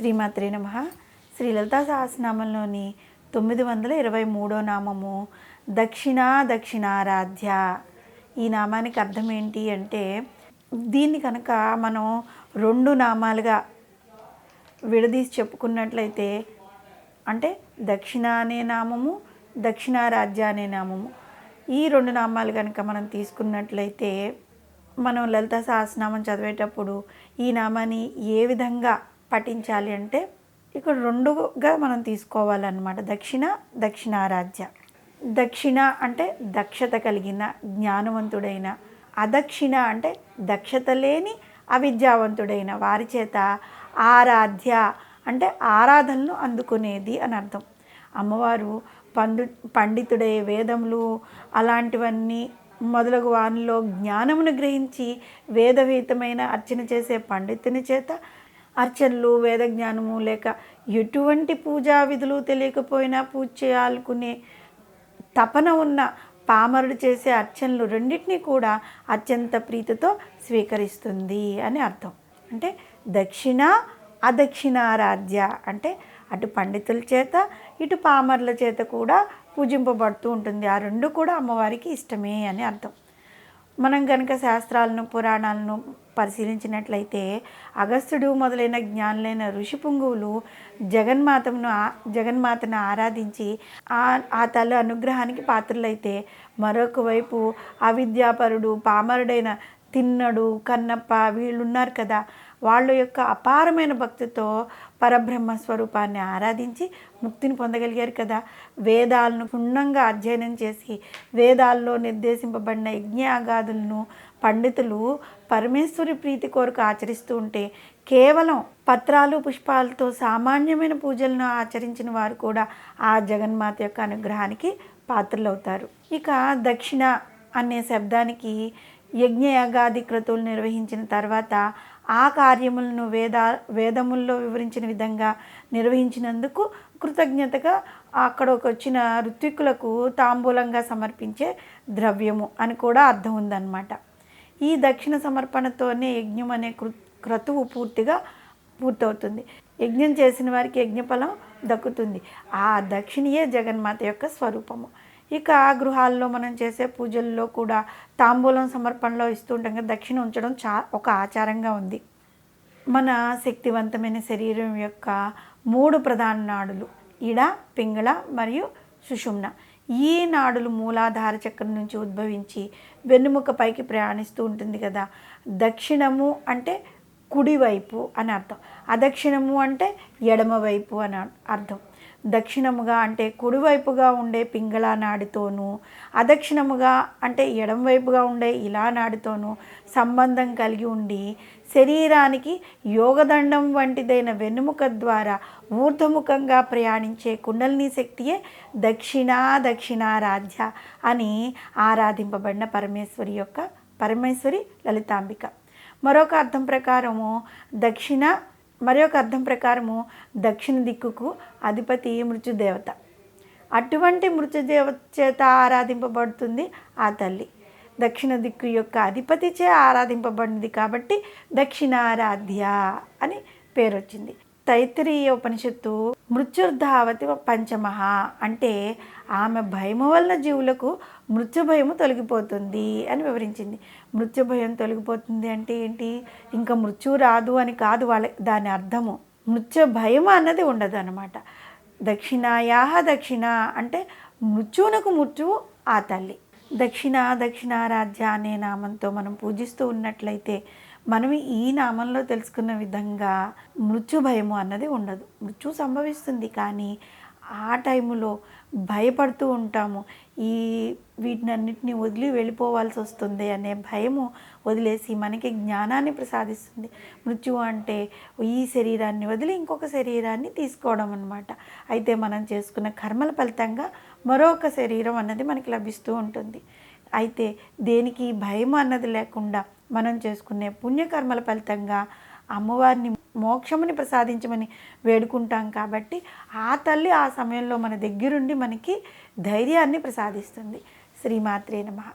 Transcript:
శ్రీమాత్రే నమః. శ్రీ లలితా సహస్రనామంలోని 923వ నామము దక్షిణ దక్షిణారాధ్య. ఈ నామానికి అర్థం ఏంటి అంటే, దీన్ని కనుక మనం 2 నామాలుగా విడదీసి చెప్పుకున్నట్లయితే, అంటే దక్షిణ అనే నామము, దక్షిణారాధ్య అనే నామము, ఈ 2 నామాలు కనుక మనం తీసుకున్నట్లయితే, మనం లలితా సహస్రనామం చదివేటప్పుడు ఈ నామాన్ని ఏ విధంగా పఠించాలి అంటే, ఇక్కడ 2గా మనం తీసుకోవాలన్నమాట. దక్షిణ దక్షిణారాధ్య. దక్షిణ అంటే దక్షత కలిగిన జ్ఞానవంతుడైన, అదక్షిణ అంటే దక్షత లేని అవిద్యావంతుడైన వారి చేత ఆరాధ్య అంటే ఆరాధనలు అందుకునేది అని అర్థం. అమ్మవారు పండితుడై వేదములు అలాంటివన్నీ మొదలగు వానిలో జ్ఞానమును గ్రహించి వేదవీతమైన అర్చన చేసే పండితుని చేత అర్చనలు, వేద జ్ఞానము లేక ఎటువంటి పూజా విధులు తెలియకపోయినా పూజ చేయాలనుకునే తపన ఉన్న పామరుడు చేసే అర్చనలు రెండింటినీ కూడా అత్యంత ప్రీతితో స్వీకరిస్తుంది అని అర్థం. అంటే దక్షిణ అదక్షిణారాధ్య అంటే అటు పండితుల చేత ఇటు పామరుల చేత కూడా పూజింపబడుతూ ఉంటుంది. ఆ 2 కూడా అమ్మవారికి ఇష్టమే అని అర్థం. మనం కనుక శాస్త్రాలను పురాణాలను పరిశీలించినట్లయితే, అగస్త్యుడు మొదలైన జ్ఞానులైన ఋషి పుంగువులు జగన్మాతను ఆరాధించి ఆ తల్లి అనుగ్రహానికి పాత్రలైతే, మరొక వైపు అవిద్యాపరుడు పామరుడైన తిన్నడు, కన్నప్ప వీళ్ళు ఉన్నారు కదా, వాళ్ళ యొక్క అపారమైన భక్తితో పరబ్రహ్మ స్వరూపాన్ని ఆరాధించి ముక్తిని పొందగలిగారు కదా. వేదాలను క్షుణ్ణంగా అధ్యయనం చేసి వేదాల్లో నిర్దేశింపబడిన యజ్ఞయాగాదులను పండితులు పరమేశ్వరి ప్రీతి కొరకు ఆచరిస్తూ ఉంటే, కేవలం పత్రాలు పుష్పాలతో సామాన్యమైన పూజలను ఆచరించిన వారు కూడా ఆ జగన్మాత యొక్క అనుగ్రహానికి పాత్రలవుతారు. ఇక దక్షిణ అనే శబ్దానికి యజ్ఞయాగాది క్రతువులు నిర్వహించిన తర్వాత ఆ కార్యములను వేదముల్లో వివరించిన విధంగా నిర్వహించినందుకు కృతజ్ఞతగా అక్కడికి వచ్చిన ఋత్విక్కులకు తాంబూలంగా సమర్పించే ద్రవ్యము అని కూడా అర్థం ఉందన్నమాట. ఈ దక్షిణ సమర్పణతోనే యజ్ఞం అనే క్రతువు పూర్తవుతుంది. యజ్ఞం చేసిన వారికి యజ్ఞఫలం దక్కుతుంది. ఆ దక్షిణయే జగన్మాత యొక్క స్వరూపము. ఇక గృహాల్లో మనం చేసే పూజల్లో కూడా తాంబూలం సమర్పణలో ఇస్తూ ఉంటాం కదా, దక్షిణ ఉంచడం ఒక ఆచారంగా ఉంది. మన శక్తివంతమైన శరీరం యొక్క 3 ప్రధాన నాడులు ఇడ, పింగళ మరియు సుషుమ్న. ఈ నాడులు మూలాధార చక్రం నుంచి ఉద్భవించి వెన్నుముక పైకి ప్రయాణిస్తూ ఉంటుంది కదా. దక్షిణము అంటే కుడివైపు అని అర్థం, అదక్షిణము అంటే ఎడమవైపు అని అర్థం. దక్షిణముగా అంటే కుడివైపుగా ఉండే పింగళ నాడితోనూ, అదక్షిణముగా అంటే ఎడమవైపుగా ఉండే ఇలా నాడితోనూ సంబంధం కలిగి ఉండి శరీరానికి యోగదండం వంటిదైన వెన్నుముక ద్వారా ఊర్ధముఖంగా ప్రయాణించే కుండలిని శక్తియే దక్షిణారాధ్య అని ఆరాధింపబడిన పరమేశ్వరి లలితాంబిక. మరొక అర్థం ప్రకారము దక్షిణ దిక్కుకు అధిపతి మృత్యుదేవత. అటువంటి మృత్యుదేవత చేత ఆరాధింపబడుతుంది ఆ తల్లి. దక్షిణ దిక్కు యొక్క అధిపతి చే ఆరాధింపబడింది కాబట్టి దక్షిణారాధ్య అని పేరు వచ్చింది. తైత్తిరీయ ఉపనిషత్తు మృత్యుర్ధావతి పంచమః అంటే ఆమె భయము వలన జీవులకు మృత్యుభయము తొలగిపోతుంది అని వివరించింది. మృత్యుభయం తొలగిపోతుంది అంటే ఏంటి? ఇంకా మృత్యు రాదు అని కాదు దాని అర్థము. మృత్యు భయం అన్నది ఉండదు అన్నమాట. దక్షిణ అంటే మృత్యువునకు మృత్యువు ఆ తల్లి. దక్షిణారాధ్య అనే నామంతో మనం పూజిస్తూ ఉన్నట్లయితే, మనం ఈ నామంలో తెలుసుకున్న విధంగా మృత్యు భయము అన్నది ఉండదు. మృత్యు సంభవిస్తుంది కానీ ఆ టైములో భయపడుతూ ఉంటాము. వీటినన్నిటిని వదిలి వెళ్ళిపోవాల్సి వస్తుంది అనే భయము వదిలేసి మనకి జ్ఞానాన్ని ప్రసాదిస్తుంది. మృత్యువు అంటే ఈ శరీరాన్ని వదిలి ఇంకొక శరీరాన్ని తీసుకోవడం అన్నమాట. అయితే మనం చేసుకున్న కర్మల ఫలితంగా మరొక శరీరం అన్నది మనకి లభిస్తూ ఉంటుంది. అయితే దేనికి భయం అన్నది లేకుండా మనం చేసుకునే పుణ్యకర్మల ఫలితంగా అమ్మవారిని మోక్షముని ప్రసాదించమని వేడుకుంటాం కాబట్టి ఆ తల్లి ఆ సమయంలో మన దగ్గరుండి మనకి ధైర్యాన్ని ప్రసాదిస్తుంది. శ్రీమాత్రే నమః.